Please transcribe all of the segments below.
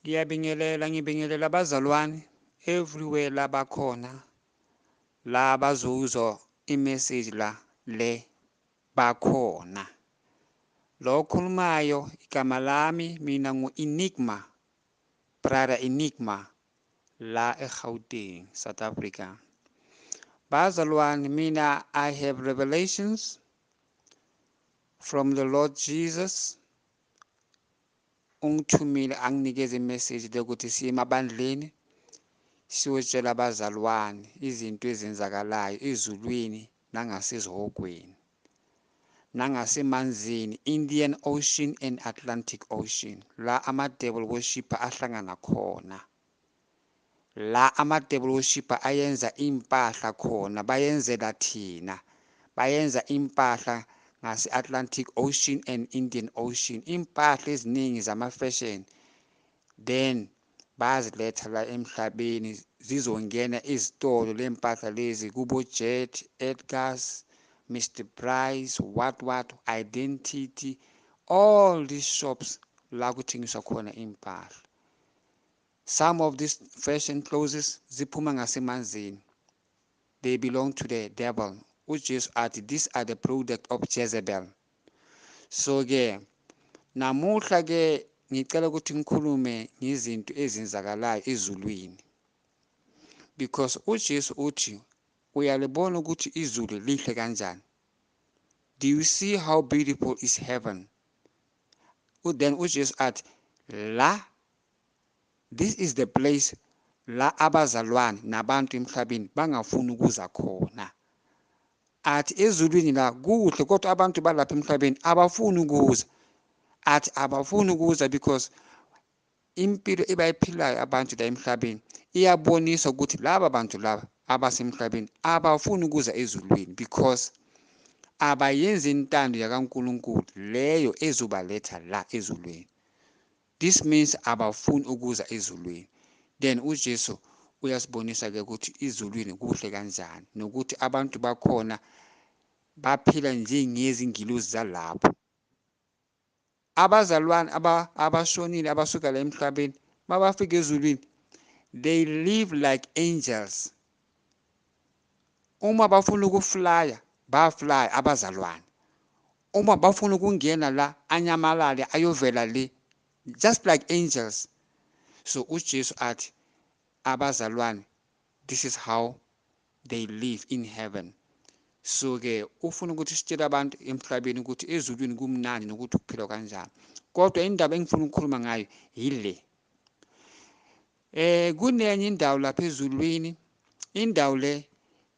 Ngibingelela abazalwane everywhere labakhona la bazuzwa imessage le bakhona. Lo okhulumayo igama lami mina ngu-Enigma, Brother Enigma la eGauteng, South Africa. Bazalwane mina I have revelations from the Lord Jesus. Ungithumile anginikeze imessage lokuthi siye emabandleni siyotshela abazalwane izinto ezenzakalayo ezulwini nangasezihogweni nangasemanzini, Indian Ocean and Atlantic Ocean, la ama-devil worshipper ahlangana khona, la ama-devil worshipper ayenza impahla khona, bayenzela thina, bayenza impahla ngase-Atlantic Ocean and Indian Ocean, impahla eziningi zama-fashion, then baziletha la emhlabeni zizongena izitolo lempahla lezi kubo Jet, Edgars, Mr Price, what Identity, all these shops la kuthengiswa khona impahla. Some of these fashion clothes ziphuma ngasemanzini, they belong to the devil. UJesu athi these are the product of Jezebel. So ke namuhla ke ngicela ukuthi ngikhulume ngezinto ezenzakalayo ezulwini, because uJesu uthi uyalibona ukuthi izulu lihle kanjani. Do you see how beautiful is heaven? Then uJesu athi la, this is the place la abazalwane nabantu emhlabeni bangafuni ukuza khona. Athi ezulwini la kuhle kodwa abantu balapha emhlabeni abafuni ukuza. Athi abafuni ukuza because impilo ebayiphilayo abantu la emhlabeni iyabonisa ukuthi laba bantu laba abasemhlabeni abafuni ukuza ezulwini because abayenzi intando yakaNkulunkulu leyo ezobaletha la ezulwini. This means abafuni ukuza ezulwini. Then uJesu uyasibonisa ke ukuthi izulwini kuhle kanjani nokuthi abantu bakhona baphila njengezingilosi zalapho. Abazalwane abashonile abasuka la emhlabeni mabafika ezulwini, they live like angels. Uma bafuna ukuflya bafly abazalwane, uma bafuna ukungena la anyamalale ayovela le, just like angels. So uJesu athi abazalwane, this is how they live in heaven. So ke ufuna ukuthi sitshele abantu emhlabeni ukuthi ezulwini kumnandi nokuthi ukuphila kanjani. Kodwa indaba engifuna ukukhuluma ngayo yile. Kunenye indawo lapha ezulwini, indawo le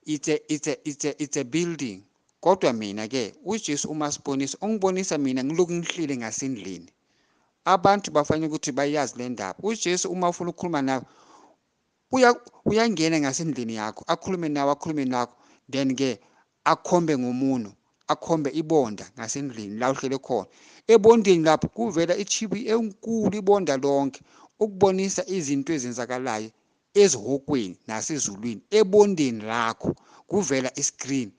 it's a building. Kodwa mina ke uJesu uma sibonisa, ungibonisa mina ngiloku ngihlile ngasendlini. Abantu bafanele ukuthi bayazi le ndaba. uJesu uma ufuna ukukhuluma nawe uyangena ngasendlini yakho, akhulume nakho, then ke akhombe ngomuno, akhombe ibonda ngasendlini la uhlele khona. Ebondeni lapho kuvela ichibi enkulu, ibonda lonke, ukubonisa izinto ezenzakalayo ezihokweni nasezulwini. Ebondeni lakho kuvela iscreen,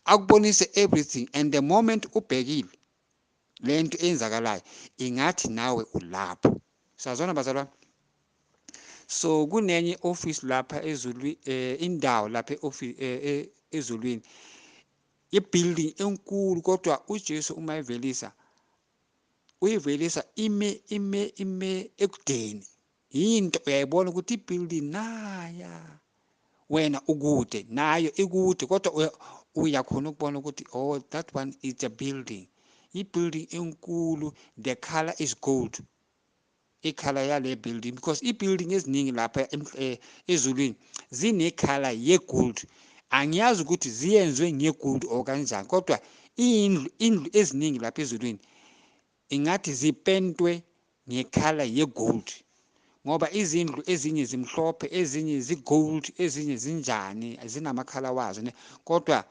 akubonise everything, and the moment ubhekile lento eyenzakalayo ingathi nawe ulapho. Sazwana bazalwane? So kunenye office lapha ezulwini, indawo lapha ezulwini, ibuilding enkulu, kodwa uJesu uma evelisa uyivelisa ime ekudeni. Into uyayibona ukuthi ibuilding naya, wena ukude nayo ikude, kodwa uyakhona ukubona ukuthi oh, that one is a building. I-building enkulu, the color is gold, ikhala yale building, because i-building eziningi lapha ezulwini zinekhala ye-gold. Angiyazi ukuthi ziyenzwe nge-gold or kanjani, kodwa indlu eziningi lapha ezulwini ingathi zipentwe ngekhala ye-gold, ngoba izindlu ezinye zimhlophe, ezinye zi-gold, ezinye zinjani, zinamakhala wazo ne. Kodwa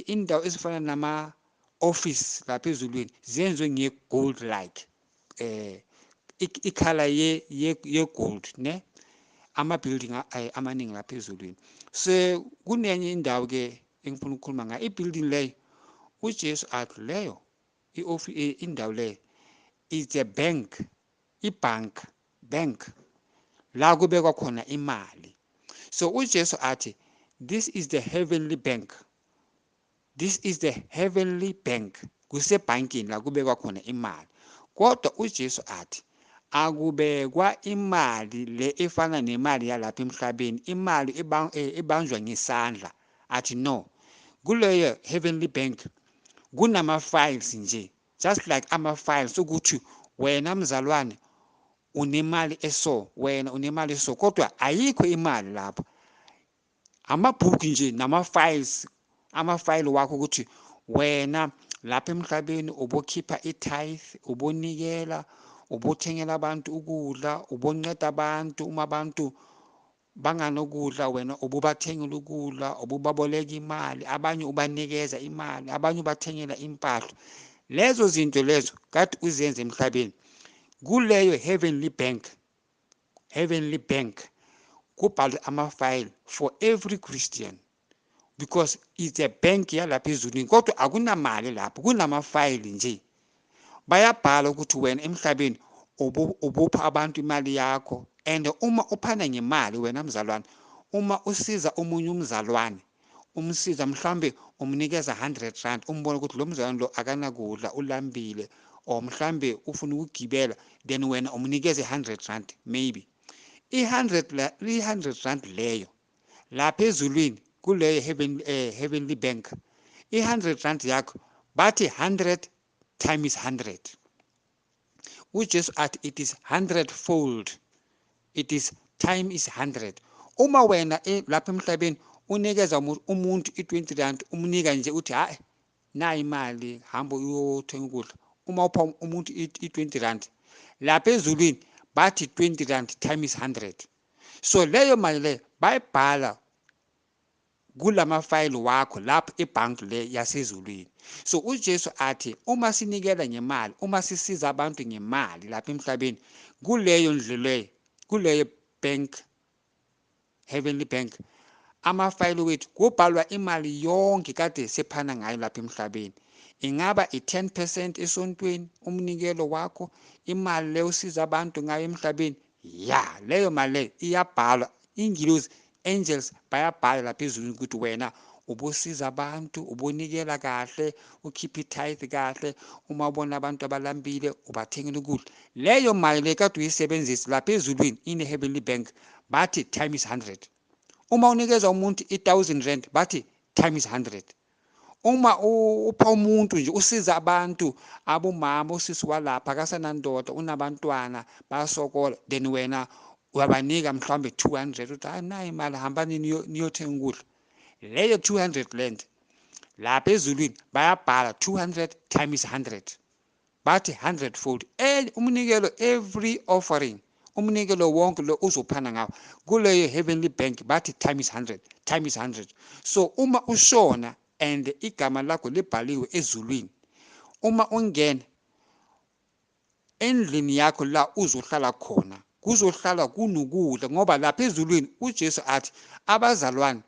indawo ezifana nama-office lapha ezulwini zenziwe nge-gold like ikhala ye-gold ne, ama-building amaningi lapha ezulwini. So kunenye indawo ke engifuna ukukhuluma ngayo, i-building leyo uJesu athi leyo indawo leyo is a bank, bank la kubekwa khona imali. So uJesu athi this is the heavenly bank, this is the heavenly bank, kusebhankini la kubekwa khona imali. Kodwa uJesu athi akubekwa imali le efana nemali yalapha emhlabeni, imali ebanjwa ngesandla. Athi no, kuleyo heavenly bank kunama files nje, just like ama files ukuthi wena mzalwane unemali wena unemali kodwa ayikho imali lapho. Amabhuku nje nama-files, ama-file wakho ukuthi wena lapha emhlabeni ubokhipha i-tithe, ubonikela, ubothengela abantu ukudla, ubonceda abantu uma abantu banganokudla, wena ububathengela ukudla, ububaboleka imali, abanye ubanikeza imali, abanye ubathengela impahla. Lezo zinto lezo kade uzenze emhlabeni kuleyo heavenly bank kubhalwe ama-file for every Christian, because it's a bank yalapha ezulwini. Kodwa akunamali lapho, kunama-file nje. Bayabhala ukuthi wena emhlabeni ubupha abantu imali yakho, and uma uphana ngemali wena mzalwane, uma usiza omunye umzalwane, umsiza mhlambe umnikeza 100 rand, umbona ukuthi lo mzalwane lo akanakudla, ulambile, or mhlambe ufuna ukugibela, then wena umnikeze 100 rand maybe. I-100 rand leyo lapha ezulwini kuleyo heavenly bank, i-100 rand yakho bathi 100 times 100. uJesu athi it is 100-fold, it is time is 100. Uma wena lapha emhlabeni unikeza umuntu i-20 rand, umnika nje uthi hayi na imali hamba uyothenga ukudla, uma upha umuntu i-20 rand lapha ezulwini bathi 20 rand times 100. So leyo mali le bayibhala kulama-file wakho lapha ebhanki le yasezulwini. So uJesu athi uma sinikela ngemali, uma sisiza abantu ngemali lapha emhlabeni, kuleyo ndlu leyo, kuleyo bank, heavenly bank, ama-file wethu kubhalwa imali yonke kade sephana ngayo lapha emhlabeni. Ingaba i-10% esontweni umnikelo wakho, imali le usiza abantu ngayo emhlabeni, ya leyo mali leyo iyabhalwa. Ingilosi, angels bayabhala lapha ezulwini ukuthi wena ubusiza abantu, ubonikela kahle, ukhipha i-tithe kahle, uma ubona abantu abalambile ubathengela ukudla. Leyo mali le kade uyisebenzisa lapha ezulwini in a heavenly bank bathi times 100. Uma unikeza umuntu i-1000 rand bathi times 100. Uma upha umuntu nje usiza abantu, abomama, usisi walapha akasanandoda, unabantwana bayasokola, then wena uyabanika mhlawumbe 200 uthi hayi nayi imali hambani niyothenga ukudla. Leyo 200 rand lapha ezulwini bayabhala 200 times 100 bathi 100-fold. Umnikelo, every offering, umnikelo wonke lo uzophana ngawo kuleyo heavenly bank bathi times 100. So uma ushona and igama lakho libhaliwe ezulwini, uma ungena endlini yakho la uzohlala khona, kuzohlala kunokudla, ngoba lapha ezulwini uJesu athi abazalwane,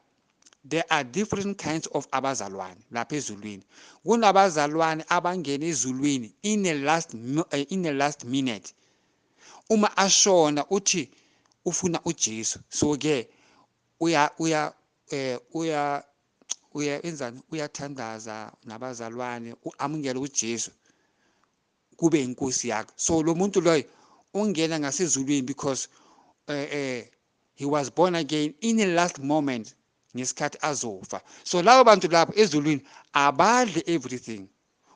there are different kinds of abazalwane lapha ezulwini. Kunabazalwane abangena ezulwini in the last minute. Uma ashona uthi ufuna uJesu, so ke enzani, uyathandaza nabazalwane, uamukela uJesu kube inkosi yakho. So lo muntu loyo ungena ngasezulwini because he was born again in the last moment ngesikhathi azofa. So labo bantu lapho ezulwini abadli everything.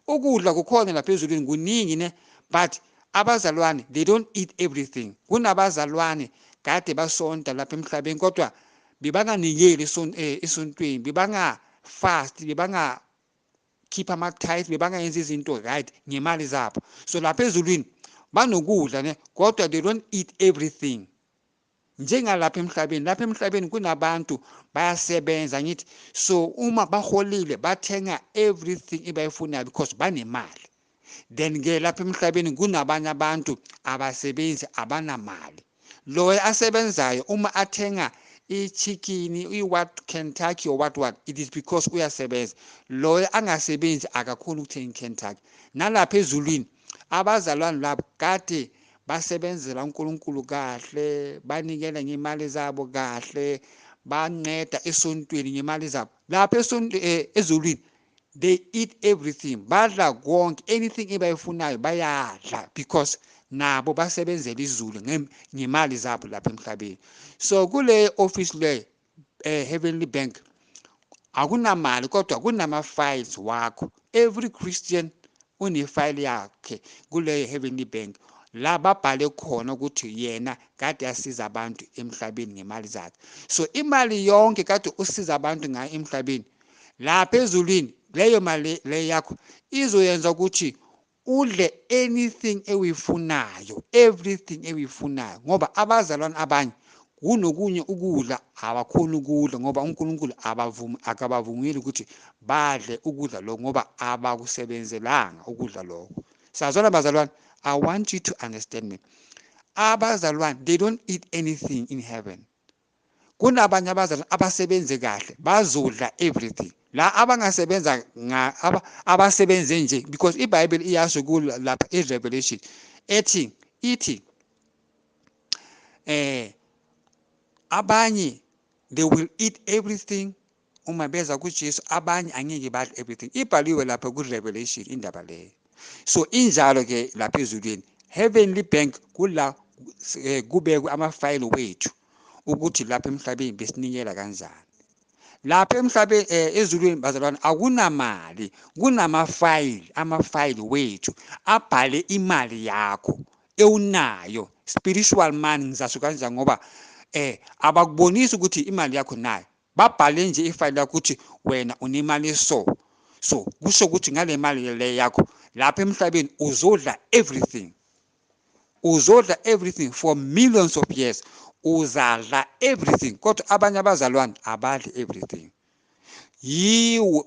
Ukudla kukhona lapha ezulwini kuningi ne, but abazalwane they don't eat everything. Kunabazalwane kade basonta lapha emhlabeni kodwa bebanganikeli esontweni, bebanga fast, bebanga keep ama-tithe, bebangayenza izinto right ngemali zabo. So lapha ezulwini banokudla ne, kodwa they don't eat everything. Njengalapha emhlabeni, lapha emhlabeni kunabantu bayasebenza ngithi, so uma baholile bathenga everything ebayifunayo because banemali. Then ke lapha emhlabeni kunabanye abantu abasebenzi abanamali. Loyo asebenzayo uma athenga i-chicken, Kentucky or what, it is because uyasebenza. Loyo angasebenzi akakhona ukuthenga iKentucky. Nalapha ezulwini abazalwane labo kade basebenzela uNkulunkulu kahle, banikela ngemali zabo kahle, banceda esontweni ngemali zabo. Lapha ezulwini they eat everything, badla konke, anything ebayifunayo bayadla, because nabo basebenzela izulu ngemali zabo lapha emhlabeni. So kule office le Heavenly Bank akunamali kodwa kunama-files wakho. Every Christian une-file yakhe kule Heavenly Bank, la babhale khona ukuthi yena kade asiza abantu emhlabeni ngemali zakhe. So imali yonke kade usiza abantu ngayo emhlabeni, lapha ezulwini leyo mali le yakho izoyenza ukuthi udle anything ewifunayo, everything ewifunayo, ngoba abazalwane abanye kunokunye ukudla abakhona ukudla ngoba uNkulunkulu akabavumeli ukuthi badle ukudla lokho ngoba abakusebenzelanga ukudla lokho. Sazwana bazalwane, I want you to understand me. Abazalwane, they don't eat anything in heaven. Kunabanye abazalwane abasebenze kahle bazodla everything. La abangasebenza abasebenze nje, because iBhayibheli iyasho lapha eRevelation ithi abanye they will eat everything uma beza kuJesu, abanye angeke badle everything. Ibhaliwe lapha kuRevelation indaba leyo. So injalo ke lapha ezulwini Heavenly Bank kula kubekwe ama-file wethu ukuthi lapha emhlabeni besinikela kanjani. Lapha emhlabeni ezulwini bazalwane akunamali, ama-file wethu abhale imali yakho ewunayo, spiritual money ngizasho kanjani ngoba abakubonisi ukuthi imali yakho nayo, babhale nje ifile yakho ukuthi wena unemali so kusho ukuthi ngale mali le yakho lapha emhlabeni uzodla everything for millions of years, uzadla everything. Kodwa abanye abazalwane abadli everything.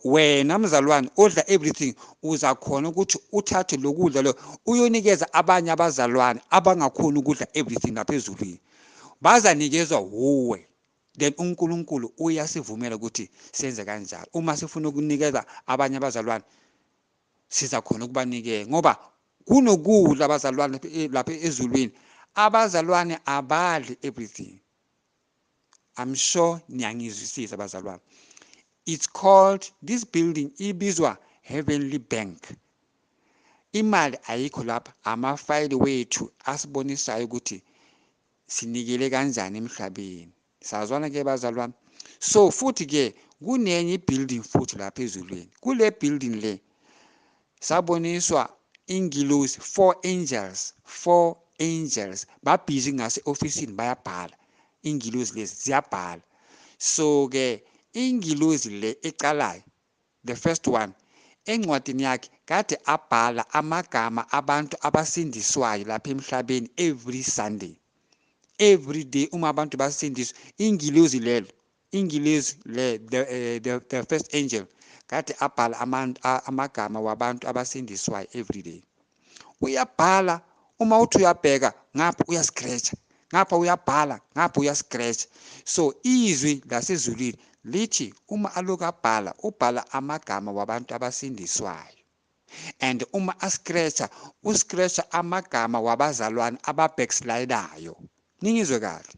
Wena mzalwane odla everything uzakhona ukuthi uthathe lokudla lo uyonikeza abanye abazalwane abangakhona ukudla everything lapha ezulwini, bazanikezwa wuwe. Then uNkulunkulu uyasivumela ukuthi senze kanjalo. Uma sifuna ukunikeza abanye abazalwane sizakhona ukubanikeza ngoba kunokudla abazalwane lapha ezulwini, abazalwane abadli everything. I'm sure niyangizwisisa abazalwane. It's called, this building ibizwa Heavenly Bank. Imali ayikho lapha, ama-file wethu asibonisayo ukuthi sinikele kanjani emhlabeni. Sazwana ke bazalwane. So futhi ke kunenye building futhi lapha ezulwini. Kule building le saboniswa ingilosi, 4 angels babhizi ngase officeini bayabhala. Ingilosi lezi ziyabhala. So ke ingilosi le ecalayo, the first one, encwadini yakhe kade abhala amagama abantu abasindiswayo lapha emhlabeni every Sunday, every day. Uma abantu basindiswa, ingilosi le the first angel kade abhala amagama wabantu abasindiswayo every day. Uyabhala, uma uthi uyabheka ngapha uyascratcha, ngapha uyabhala, ngapha uyascratcha. So izwi lasezulwini lithi uma aloku abhala ubhala amagama wabantu abasindiswayo, and uma uscratcha amagama wabazalwane ababackslidayo. Ningizwe kahle,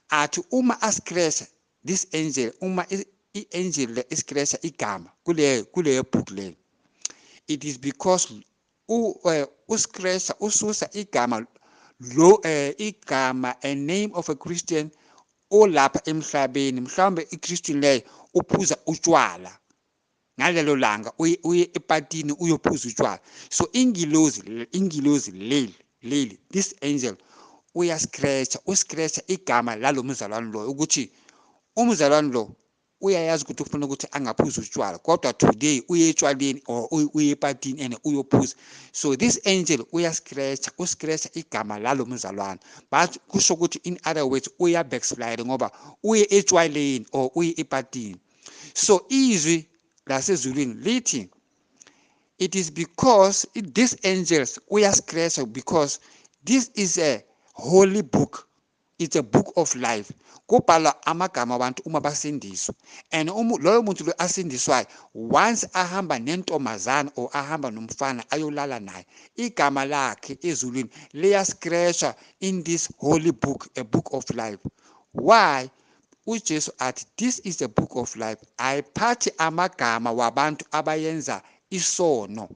athi uma ascratcha this angel, uma i-angel le iscratcha igama kule book le, it is because uscratcha ususa igama igama, a name of a Christian olapha emhlabeni. Mhlawumbe iChristian leyo uphuza utshwala ngalelo langa, uye epatini uyophuza utshwala. So ingilozi leli this angel uscratcha igama lalo mzalwane lo, ukuthi umzalwane lo uyayazi ukuthi ufuna ukuthi angaphuza utshwala, kodwa today uye etshwaleni or uye epatini and uyophuza. So this angel uscratcha igama lalo mzalwane, but kusho ukuthi in other words uya backslide ngoba uye etshwaleni or uye epatini. So izwi lasezulwini lithi it is because these angels uyascratcha because this is a holy book it's a book of life. Kubhala amagama abantu uma basindiswa, and loyo muntu lo asindiswayo once ahamba nentombazana or ahamba nomfana ayolala naye, igama lakhe ezulwini liyascratcha in this holy book, a book of life. Why? uJesu athi this is a book of life, ayiphathi amagama wabantu abayenza isono.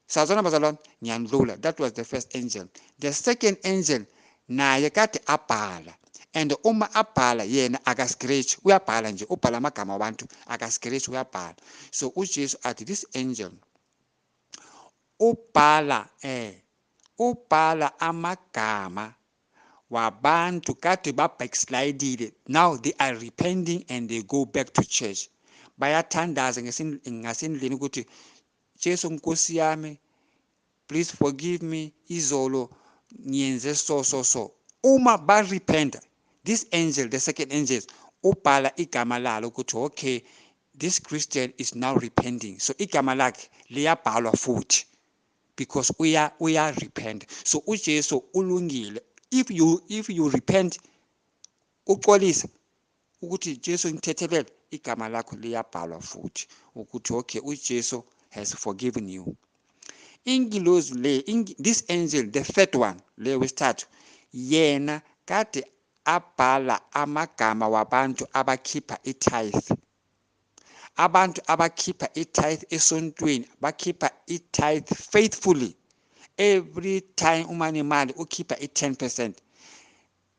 Sazwana bazalwane, ngiyandlula. That was the first angel. The second angel naye kade abhala, and uma abhala yena akascratch, uyabhala nje, ubhala amagama wabantu akascratch, uyabhala. So uJesu athi this angel ubhala amagama wabantu kade backslidile, now they are repenting and they go back to church. Bayathandaza ngasendlini ukuthi Jesu Nkosi yami, please forgive me, izolo ngiyenze so. Uma barepenta, this angel, the second angel, ubhala igama lalo ukuthi okay, this Christian is now repenting. So igama lakhe liyabhalwa futhi because we are repent. So uJesu ulungile. If you repent, uxolisa ukuthi Jesu ngithethelele, igama lakho liyabhalwa futhi ukuthi okay, uJesu has forgiven you. Ingilosi le, this angel, the third one, le wesithathu, yena kade abhala amagama wabantu abakhipha itithe. Abantu abakhipha itithe esontweni, bakhipha itithe faithfully. Every time uma nemali ukhipha i-10%.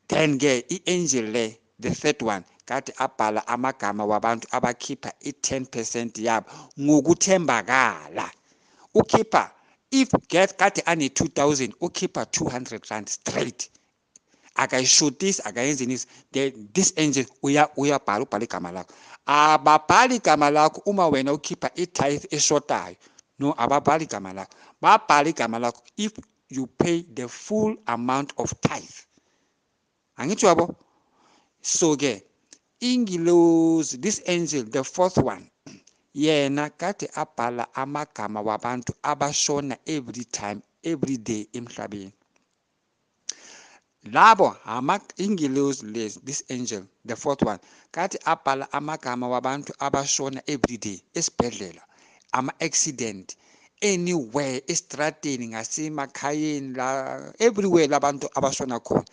Then ke i-angel le, the third one, kade abhala amagama wabantu abakhipha i-10% yabo ngokuthembakala. Ukhipha, if get kade ane 2,000, ukhipha 200 rand straight. Akayishutisi, akayenzi nisi. This angel uyabhala, ubhala igama lakho. Ababhali igama lakho uma wena ukhipha itithe eshotayo. No, ababhali igama lakho. Babhala igama lakho if you pay the full amount of tithe. Angitsho yabo? So ke ingilosi, this angel, the fourth one, yena kade abhala amagama wabantu abashona every time, every day emhlabeni. Labo ingilosi lezi, this angel, the fourth one, kade abhala amagama wabantu abashona every day esibhedlela, ama-accident, anywhere, estradeni, ngasemakhayeni la, everywhere labantu abashona khona,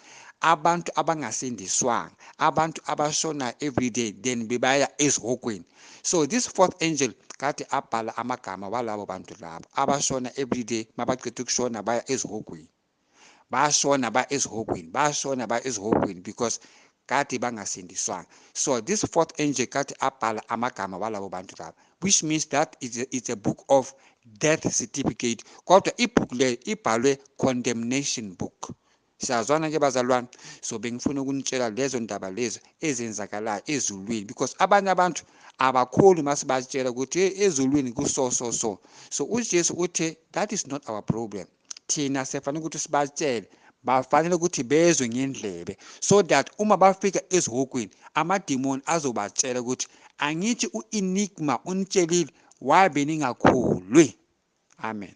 abantu abangasindiswanga, abantu abashona every day, then bebaya ezihokweni. So this fourth angel kade abhala amagama walabo bantu labo abashona every day, mabaqeda ukushona baya ezihokweni. Bashona ba ezihokweni because kade bangasindiswanga. So this fourth angel kade abhala amagama walabo bantu labo, which means that it's a book of death certificate. Kodwa ibook le ibhalwe condemnation book. Siyazwana ke bazalwane. So bengifuna ukunitshela lezo ndaba lezo ezenzakalayo ezulwini, because abanye abantu abakhulu masibatshela ukuthi ezulwini kuso. So uJesu uthi that is not our problem. Thina sefanele ukuthi sibatshele, bafanele ukuthi bezwe ngendlebe, so that uma bafika ezihokweni amadimoni azobatshela ukuthi angithi uEnigma unitshelile, why beningakholwi. Amen.